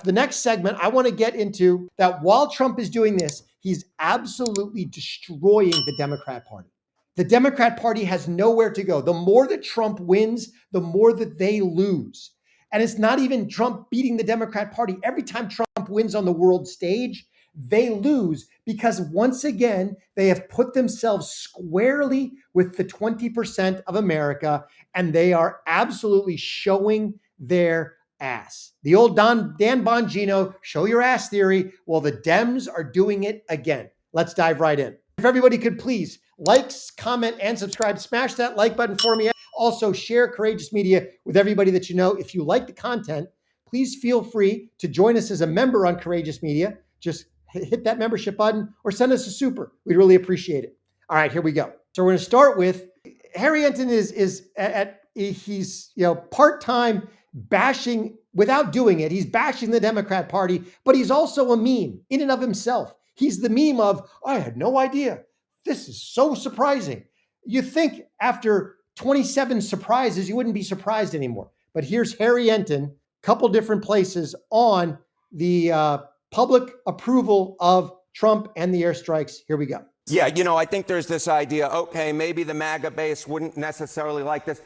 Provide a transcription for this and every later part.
the next segment, I want to get into that while Trump is doing this, he's absolutely destroying the Democrat Party. The Democrat Party has nowhere to go. The more that Trump wins, the more that they lose. And it's not even Trump beating the Democrat Party. Every time Trump wins on the world stage, they lose because once again, they have put themselves squarely with the 20% of America, and they are absolutely showing their ass. The old Dan Bongino, show your ass theory. Well, the Dems are doing it again. Let's dive right in. If everybody could please like, comment, and subscribe, smash that like button for me. Also, share Courageous Media with everybody that you know. If you like the content, please feel free to join us as a member on Courageous Media. Just hit that membership button or send us a super. We'd really appreciate it. All right, here we go. So we're going to start with Harry Enten he's part-time bashing without doing it. He's bashing the Democrat Party, but he's also a meme in and of himself. He's the meme of, I had no idea. This is so surprising. You think after 27 surprises, you wouldn't be surprised anymore. But here's Harry Enten, couple different places on the public approval of Trump and the airstrikes. Here we go. Yeah, I think there's this idea, okay, maybe the MAGA base wouldn't necessarily like this.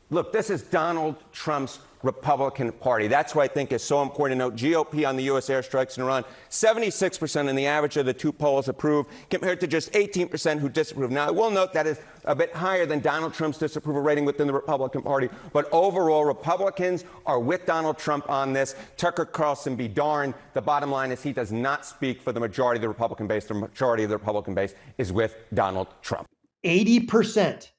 Look, this is Donald Trump's Republican Party. That's what I think is so important to note. GOP on the U.S. airstrikes in Iran, 76% in the average of the two polls approve, compared to just 18% who disapprove. Now, I will note that is a bit higher than Donald Trump's disapproval rating within the Republican Party. But overall, Republicans are with Donald Trump on this. Tucker Carlson be darned. The bottom line is he does not speak for the majority of the Republican base. The majority of the Republican base is with Donald Trump. 80%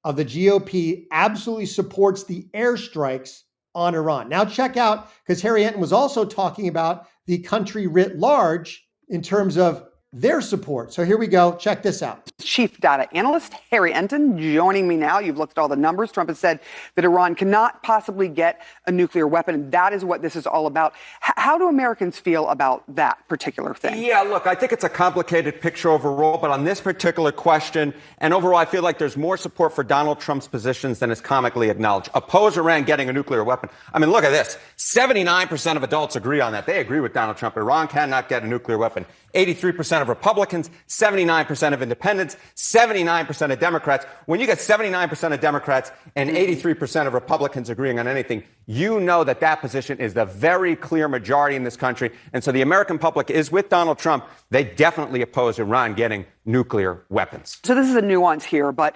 of the GOP absolutely supports the airstrikes on Iran. Now check out, because Harry Enten was also talking about the country writ large in terms of their support. So here we go. Check this out. Chief data analyst Harry Enten joining me now. You've looked at all the numbers. Trump has said that Iran cannot possibly get a nuclear weapon. And that is what this is all about. How do Americans feel about that particular thing? Yeah, look, I think it's a complicated picture overall, but on this particular question, and overall, I feel like there's more support for Donald Trump's positions than is comically acknowledged. Oppose Iran getting a nuclear weapon. I mean, look at this. 79% of adults agree on that. They agree with Donald Trump. Iran cannot get a nuclear weapon. 83% of Republicans, 79% of independents, 79% of Democrats. When you get 79% of Democrats and 83% of Republicans agreeing on anything, you know that that position is the very clear majority in this country. And so the American public is with Donald Trump. They definitely oppose Iran getting nuclear weapons. So this is a nuance here, but,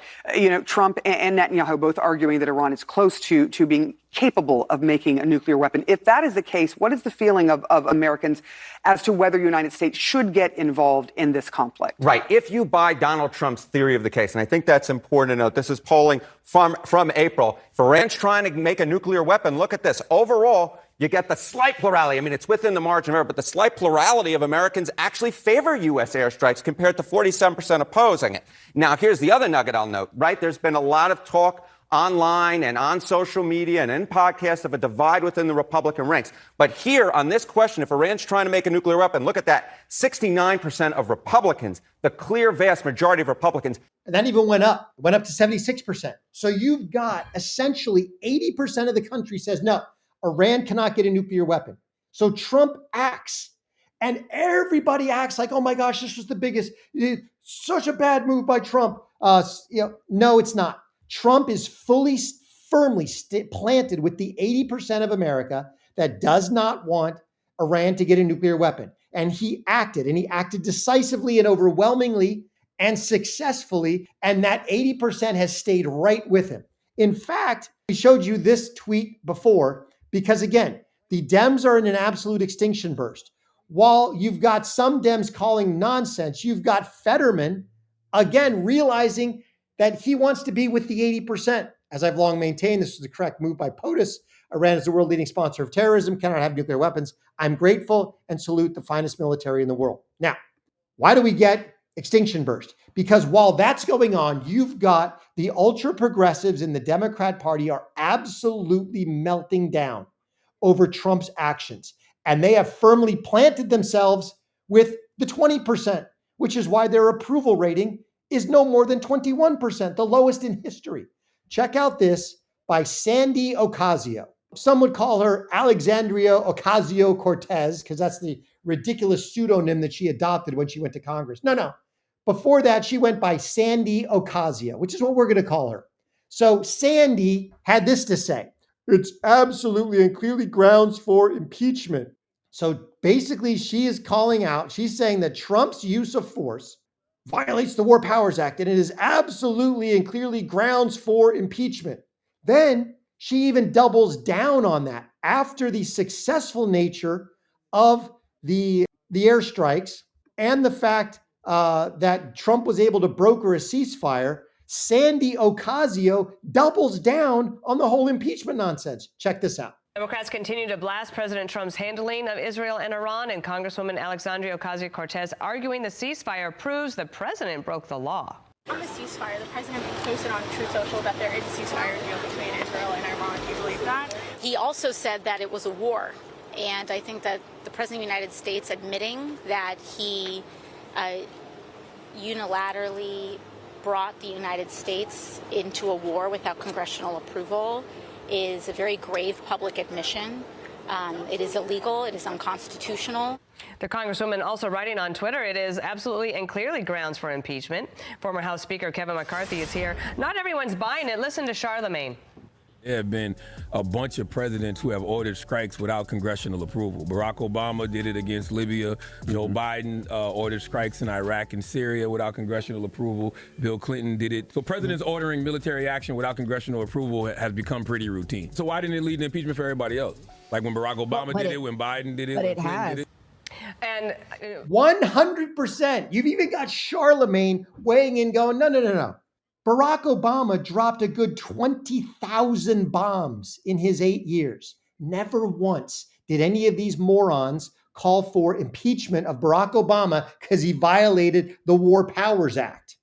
Trump and Netanyahu both arguing that Iran is close to being capable of making a nuclear weapon. If that is the case, what is the feeling of Americans as to whether the United States should get involved in this conflict? Right. If you buy Donald Trump's theory of the case, and I think that's important to note, this is polling from April. If Iran's trying to make a nuclear weapon, look at this. Overall, you get the slight plurality. I mean, it's within the margin of error, but the slight plurality of Americans actually favor U.S. airstrikes compared to 47% opposing it. Now, here's the other nugget I'll note, right? There's been a lot of talk online and on social media and in podcasts of a divide within the Republican ranks. But here on this question, if Iran's trying to make a nuclear weapon, look at that. 69% of Republicans, the clear vast majority of Republicans. And that even went up to 76%. So you've got essentially 80% of the country says, no, Iran cannot get a nuclear weapon. So Trump acts, and everybody acts like, oh my gosh, this was the biggest, such a bad move by Trump. No, it's not. Trump is firmly planted with the 80% of America that does not want Iran to get a nuclear weapon. And he acted decisively and overwhelmingly and successfully. And that 80% has stayed right with him. In fact, we showed you this tweet before because, again, the Dems are in an absolute extinction burst. While you've got some Dems calling nonsense, you've got Fetterman, again, realizing that he wants to be with the 80%. As I've long maintained, this is the correct move by POTUS. Iran is the world leading sponsor of terrorism, cannot have nuclear weapons. I'm grateful and salute the finest military in the world. Now, why do we get extinction burst? Because while that's going on, you've got the ultra progressives in the Democrat Party are absolutely melting down over Trump's actions. And they have firmly planted themselves with the 20%, which is why their approval rating is no more than 21%, the lowest in history. Check out this by Sandy Ocasio. Some would call her Alexandria Ocasio-Cortez because that's the ridiculous pseudonym that she adopted when she went to Congress. No. Before that, she went by Sandy Ocasio, which is what we're going to call her. So Sandy had this to say: it's absolutely and clearly grounds for impeachment. So basically, she is calling out, she's saying that Trump's use of force violates the War Powers Act, and it is absolutely and clearly grounds for impeachment. Then she even doubles down on that after the successful nature of the airstrikes and the fact that Trump was able to broker a ceasefire. Sandy Ocasio doubles down on the whole impeachment nonsense. Check this out. Democrats continue to blast President Trump's handling of Israel and Iran, and Congresswoman Alexandria Ocasio-Cortez arguing the ceasefire proves the president broke the law. On the ceasefire, the president posted on Truth Social that there is a ceasefire deal between Israel and Iran. Do you believe that? He also said that it was a war. And I think that the president of the United States admitting that he unilaterally brought the United States into a war without congressional approval is a very grave public admission. It is illegal. It is unconstitutional. The Congresswoman also writing on Twitter, it is absolutely and clearly grounds for impeachment. Former House Speaker Kevin McCarthy is here. Not everyone's buying it. Listen to Charlemagne. There have been a bunch of presidents who have ordered strikes without congressional approval. Barack Obama did it against Libya. Joe Biden ordered strikes in Iraq and Syria without congressional approval. Bill Clinton did it. So presidents ordering military action without congressional approval has become pretty routine. So why didn't it lead to impeachment for everybody else? Like when Barack Obama did it, when Biden did it, but when it Clinton has. did it. And 100%. You've even got Charlemagne weighing in going, no. Barack Obama dropped a good 20,000 bombs in his 8 years. Never once did any of these morons call for impeachment of Barack Obama because he violated the War Powers Act.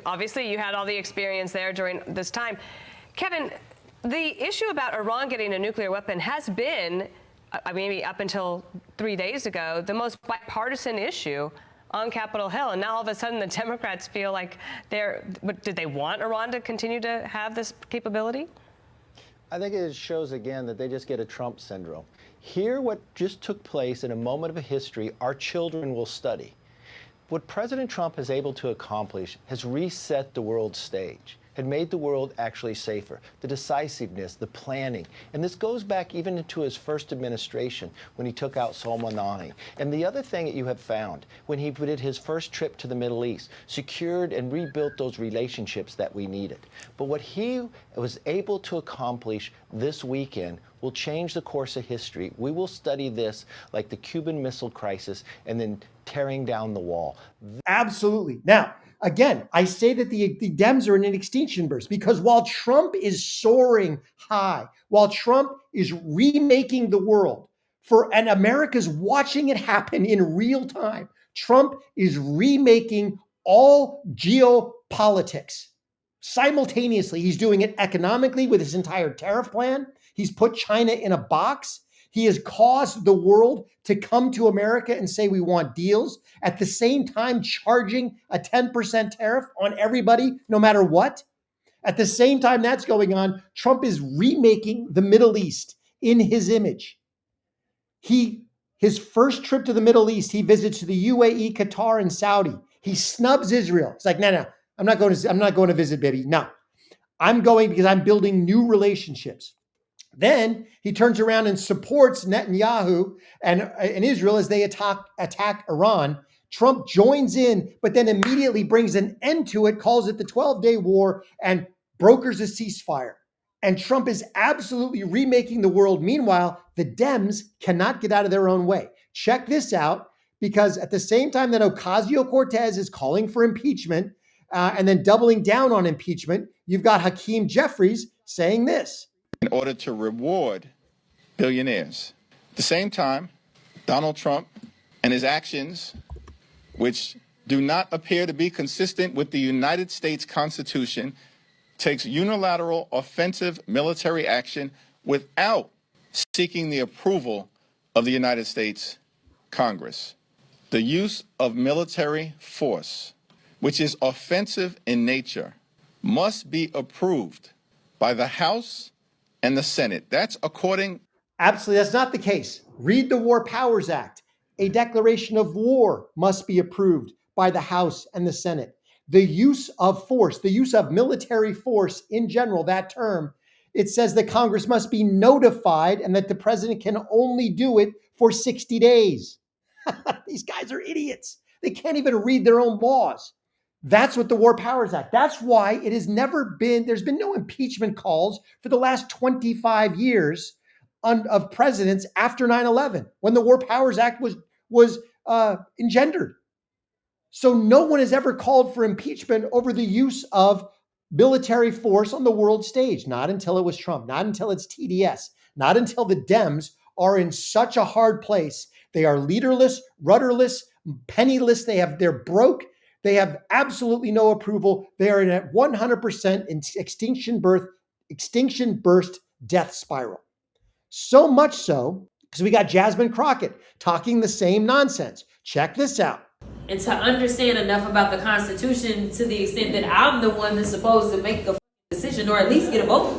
obviously you had all the experience there during this time. Kevin, the issue about Iran getting a nuclear weapon has been, maybe up until 3 days ago, the most bipartisan issue on Capitol Hill. And now all of a sudden the Democrats feel like did they want Iran to continue to have this capability? I think it shows again that they just get a Trump syndrome. Here, what just took place in a moment of history, our children will study. What President Trump is able to accomplish has reset the world stage, had made the world actually safer. The decisiveness, the planning. And this goes back even into his first administration when he took out Soleimani. And the other thing that you have found, when he did his first trip to the Middle East, secured and rebuilt those relationships that we needed. But what he was able to accomplish this weekend will change the course of history. We will study this like the Cuban Missile Crisis and then tearing down the wall. Absolutely. Now, again, I say that the Dems are in an extinction burst because while Trump is soaring high, while Trump is remaking the world and America's watching it happen in real time, Trump is remaking all geopolitics. Simultaneously, he's doing it economically with his entire tariff plan. He's put China in a box. He has caused the world to come to America and say we want deals, at the same time charging a 10% tariff on everybody, no matter what. At the same time that's going on, Trump is remaking the Middle East in his image. His first trip to the Middle East, he visits the UAE, Qatar, and Saudi. He snubs Israel. It's like, no, I'm not going to visit, baby. No, I'm going because I'm building new relationships. Then he turns around and supports Netanyahu and Israel as they attack Iran. Trump joins in, but then immediately brings an end to it, calls it the 12-day war, and brokers a ceasefire. And Trump is absolutely remaking the world. Meanwhile, the Dems cannot get out of their own way. Check this out, because at the same time that Ocasio-Cortez is calling for impeachment and then doubling down on impeachment, you've got Hakeem Jeffries saying this. In order to reward billionaires. At the same time, Donald Trump and his actions, which do not appear to be consistent with the United States Constitution, takes unilateral offensive military action without seeking the approval of the United States Congress. The use of military force, which is offensive in nature, must be approved by the House and the Senate. That's according. Absolutely, that's not the case. Read the War Powers Act. A declaration of war must be approved by the House and the Senate. The use of force, the use of military force in general, that term, it says that Congress must be notified and that the president can only do it for 60 days. These guys are idiots. They can't even read their own laws. That's what the War Powers Act. That's why it has never been, there's been no impeachment calls for the last 25 years of presidents after 9/11, when the War Powers Act was engendered. So no one has ever called for impeachment over the use of military force on the world stage. Not until it was Trump, not until it's TDS, not until the Dems are in such a hard place. They are leaderless, rudderless, penniless. They're broke. They have absolutely no approval. They are in a 100% extinction burst death spiral. So much so, because we got Jasmine Crockett talking the same nonsense. Check this out. And to understand enough about the Constitution to the extent that I'm the one that's supposed to make the decision or at least get a vote.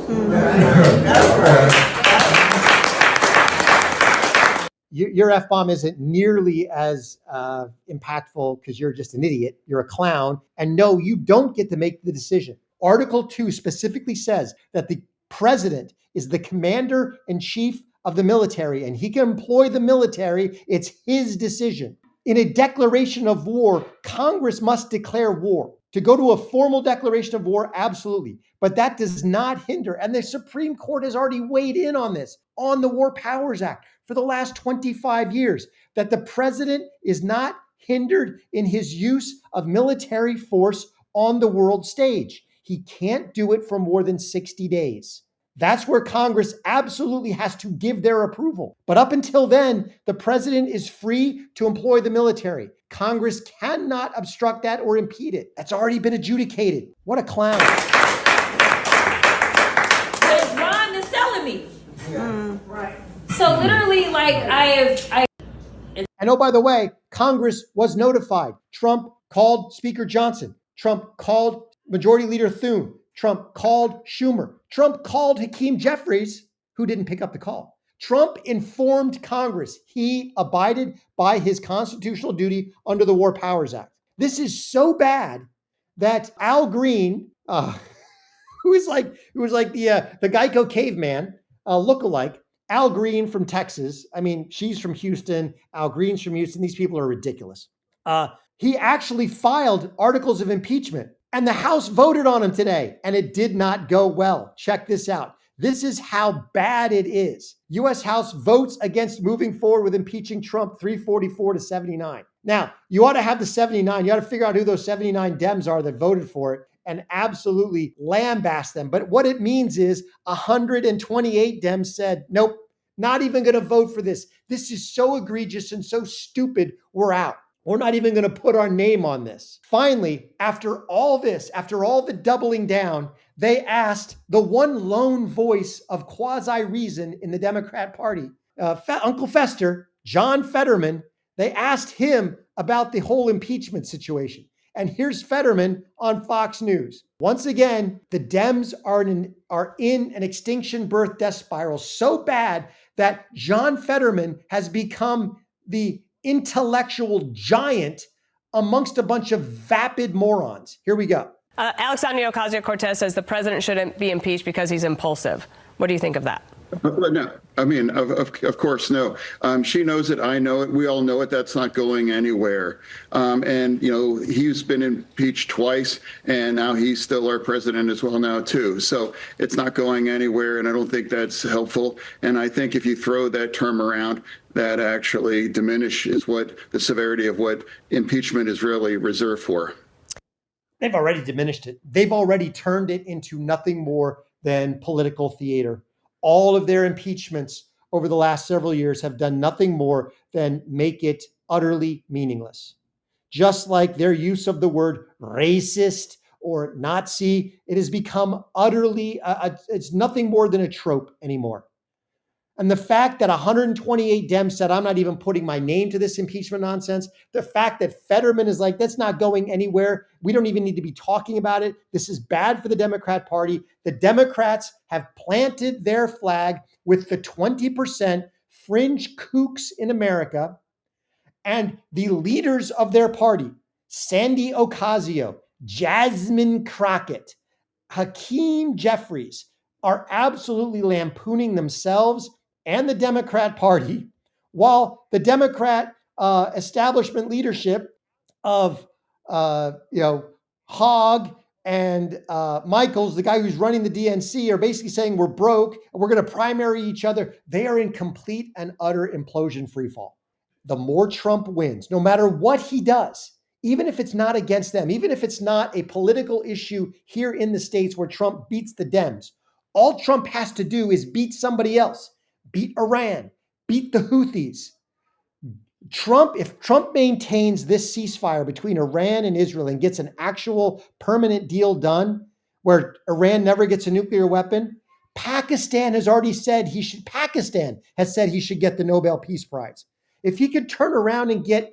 Your F-bomb isn't nearly as impactful because you're just an idiot. You're a clown. And no, you don't get to make the decision. Article 2 specifically says that the president is the commander-in-chief of the military, and he can employ the military. It's his decision. In a declaration of war, Congress must declare war. To go to a formal declaration of war, absolutely. But that does not hinder, and the Supreme Court has already weighed in on this, on the War Powers Act for the last 25 years, that the president is not hindered in his use of military force on the world stage. He can't do it for more than 60 days. That's where Congress absolutely has to give their approval. But up until then, the president is free to employ the military. Congress cannot obstruct that or impede it. That's already been adjudicated. What a clown. Because Ron is telling me. Right. So literally, like, And oh, by the way, Congress was notified. Trump called Speaker Johnson. Trump called Majority Leader Thune. Trump called Schumer. Trump called Hakeem Jeffries, who didn't pick up the call. Trump informed Congress he abided by his constitutional duty under the War Powers Act. This is so bad that Al Green, who was like the Geico caveman lookalike, Al Green from Texas. I mean, she's from Houston. Al Green's from Houston. These people are ridiculous. He actually filed articles of impeachment, and the House voted on him today, and it did not go well. Check this out. This is how bad it is. U.S. House votes against moving forward with impeaching Trump 344 to 79. Now, you ought to have the 79. You ought to figure out who those 79 Dems are that voted for it and absolutely lambaste them. But what it means is 128 Dems said, nope, not even going to vote for this. This is so egregious and so stupid, we're out. We're not even going to put our name on this. Finally, after all this, after all the doubling down, they asked the one lone voice of quasi-reason in the Democrat Party, Uncle Fester, John Fetterman, they asked him about the whole impeachment situation. And here's Fetterman on Fox News. Once again, the Dems are in an extinction birth death spiral so bad that John Fetterman has become the intellectual giant amongst a bunch of vapid morons. Here we go. Alexandria Ocasio-Cortez says the president shouldn't be impeached because he's impulsive. What do you think of that? No, I mean, of course, no. She knows it. I know it. We all know it. That's not going anywhere. And, you know, he's been impeached twice, and now he's still our president as well now, too. So it's not going anywhere, and I don't think that's helpful. And I think if you throw that term around, that actually diminishes what the severity of what impeachment is really reserved for. They've already diminished it. They've already turned it into nothing more than political theater. All of their impeachments over the last several years have done nothing more than make it utterly meaningless. Just like their use of the word racist or Nazi, it has become utterly, it's nothing more than a trope anymore. And the fact that 128 Dems said, I'm not even putting my name to this impeachment nonsense. The fact that Fetterman is like, that's not going anywhere. We don't even need to be talking about it. This is bad for the Democrat Party. The Democrats have planted their flag with the 20% fringe kooks in America, and the leaders of their party, Sandy Ocasio, Jasmine Crockett, Hakeem Jeffries, are absolutely lampooning themselves and the Democrat Party, while the Democrat establishment leadership of Hogg and Michaels, the guy who's running the DNC, are basically saying we're broke and we're going to primary each other. They are in complete and utter implosion freefall. The more Trump wins, no matter what he does, even if it's not against them, even if it's not a political issue here in the States where Trump beats the Dems, all Trump has to do is beat somebody else, beat Iran, beat the Houthis. If Trump maintains this ceasefire between Iran and Israel and gets an actual permanent deal done where Iran never gets a nuclear weapon, Pakistan has said he should get the Nobel Peace Prize. If he could turn around and get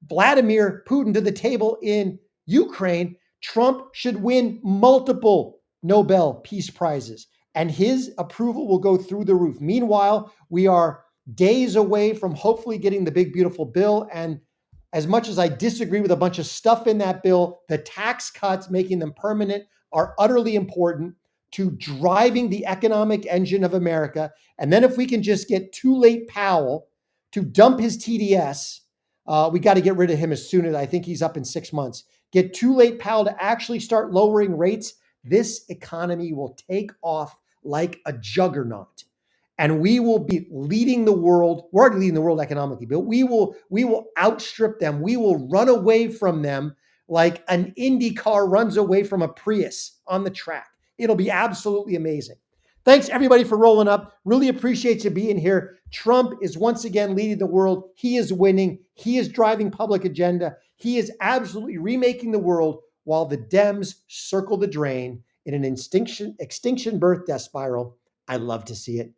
Vladimir Putin to the table in Ukraine, Trump should win multiple Nobel Peace Prizes, and his approval will go through the roof. Meanwhile, we are days away from hopefully getting the big, beautiful bill. And as much as I disagree with a bunch of stuff in that bill, the tax cuts, making them permanent, are utterly important to driving the economic engine of America. And then if we can just get Too Late Powell to dump his TDS, we got to get rid of him as soon as, I think he's up in 6 months. Get Too Late Powell to actually start lowering rates. This economy will take off like a juggernaut. And we will be leading the world. We're already leading the world economically, but we will outstrip them. We will run away from them like an Indy car runs away from a Prius on the track. It'll be absolutely amazing. Thanks everybody for rolling up. Really appreciate you being here. Trump is once again leading the world. He is winning. He is driving public agenda. He is absolutely remaking the world while the Dems circle the drain in an extinction birth death spiral. I love to see it.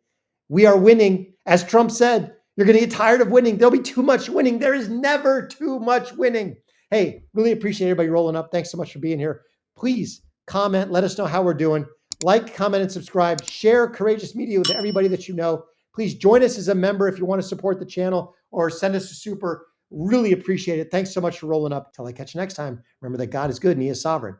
We are winning. As Trump said, you're going to get tired of winning. There'll be too much winning. There is never too much winning. Hey, really appreciate everybody rolling up. Thanks so much for being here. Please comment. Let us know how we're doing. Like, comment, and subscribe. Share Courageous Media with everybody that you know. Please join us as a member if you want to support the channel, or send us a super. Really appreciate it. Thanks so much for rolling up. Till I catch you next time. Remember that God is good and He is sovereign.